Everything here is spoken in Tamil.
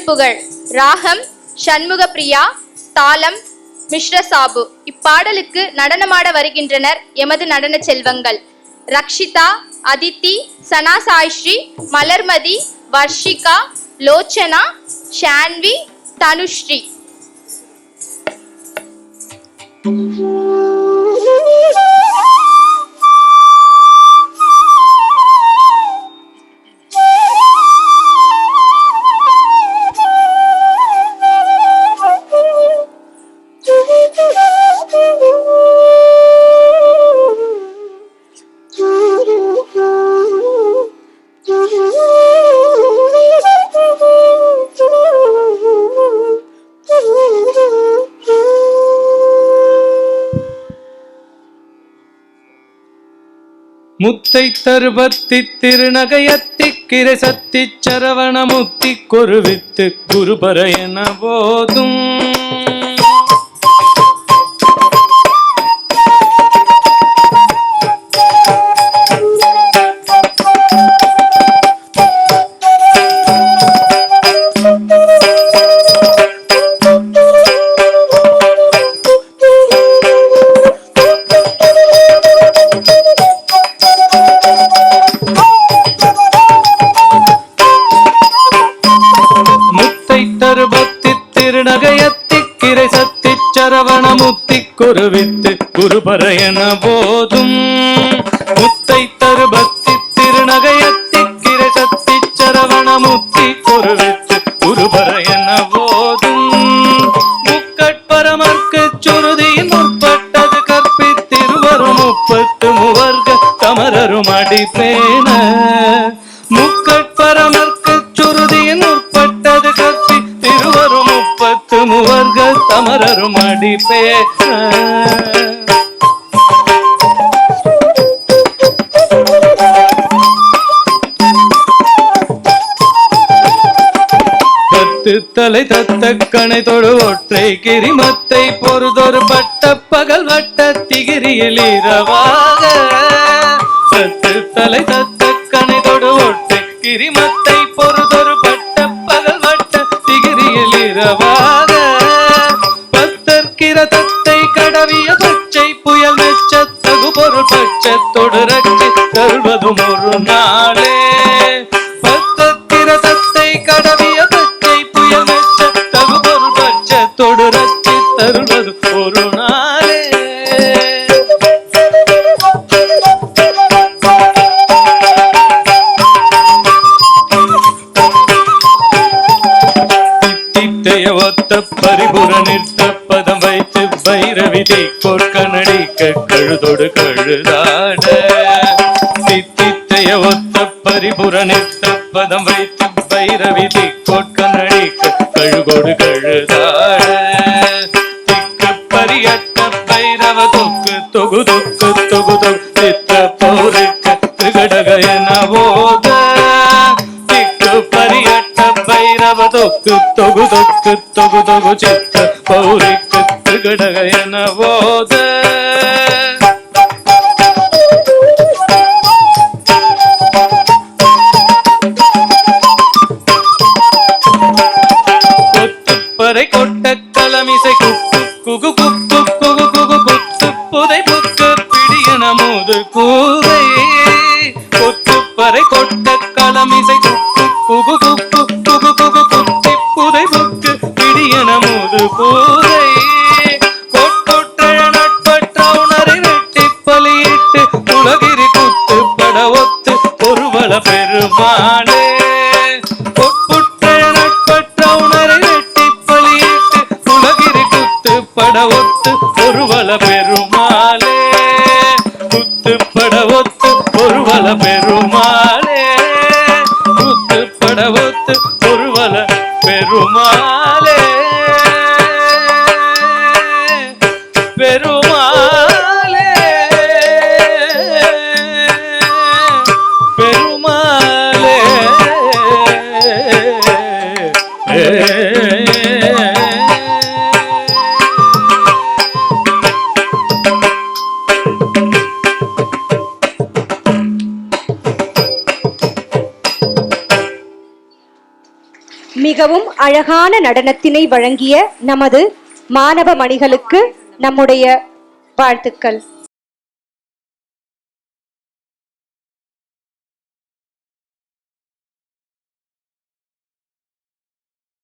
திருப்புகழ். ராகம் சண்முக பிரியா, தாளம் மிஸ்ர சாபு. இப்பாடலுக்கு நடனமாட வருகின்றனர் எமது நடன செல்வங்கள் ரக்ஷிதா, அதித்தி, சனா சாய்ஸ்ரீ, மலர்மதி, வர்ஷிகா, லோச்சனா, ஷான்வி, தனுஸ்ரீ. முத்தை தருபத்தி திருநகையத்திக்கிரை சத்தி சரவண முத்தி கொருவித்து குருபர என போதும் திருநகையத்திக்கிரை சத்தி சரவண முத்தி கொருவித்து குருபர என போதும் முத்தை தருபத்தி திருநகையத்திக்கிரை சத்தி சரவண முத்தி கொருவித்து குருபர என போதும் முக்கட்பரமர்க்கு சுருதியின் முற்பட்டது கற்பித்திருவரும் முப்பத்து மூவர்க தமரரும் அடிப்பேன முக்கட்பரமர்க்கு சுருதியின் முற்பட்டது கற்பி திருவரும் முப்பத்து மூவர்கள் தமரரும் அடிப்பேன பத்து தலை தத்த கணை தொடு ஒற்றை கிரிமத்தை பொறுதொரு பட்ட பகல் வட்ட திகிரியில் இரவாக பத்து தலை தத்த கணை தொடு ஒற்றை கிரிமத்தை பொறுதொரு பட்ட பகல் வட்ட திகிரியில் இரவாக பத்தற்கிற தத்தை கடவிய பச்சை புயல் மெச்ச தகு பொருள் பட்சத்தொடு ரட்சி தருவதும் ஒரு நாளே பத்தற்கிற தத்தை கடவிய பச்சை புயல் மெச்ச தகு பொருள் பட்சத்தொடு ரட்சி தருவது ஒரு நாளே ஒத்த பரிபுர நிறுத்த பதம் வைத்து பைரவிதை கோர்க்கனடிக்க கழுதொடு கழுதாட சித்தித்தைய ஒத்த பரிபுர நிறுத்த பதம் வைத்து பைரவிதை கோர்க்கனடிக்க கழுகொடு கழுதாட திக்கு பரியட்ட பைரவ தொக்கு தொகு தொக்கு தொகு தொகு சித்த பௌரிக்க திகடக என போத திக்கு பரியட்ட பைரவ தொக்கு தொகு தொக்கு தொகு தொகு சித்த பௌரிக்கு திகடக என போத கொத்துப்பறை கொட்ட கலமிசை குக்கு குகு குக்கு குகு குகு குத்து புதை புக்கு பிடியன மூது கூரை கொத்துப்பறை கொட்ட கலமிசை குக்கு குகு குக்கு குகு குகு குத்தி புதை புக்கு பிடியன மூது கூரை கொட்கொற்ற நட்பற்ற உணரை வெட்டி பலியிட்டு உலகிரி குத்து பட ஒத்து ஒருவள பெருமானே கொட்புற்ற நட்பற்ற உணரை வெட்டி பலியிட்டு உலகிரி குத்து பட ஒத்து ஒருவள பெருமாளே குத்து பட ஒத்து ஒருவள பெருமாளே குத்து பட ஒத்து ஒருவள பெருமாளே பெருமாளே பெருமாளே மிகவும் அழகான நடனத்தினை வழங்கிய நமது மாணவ மணிகளுக்கு நம்முடைய வாழ்த்துக்கள்.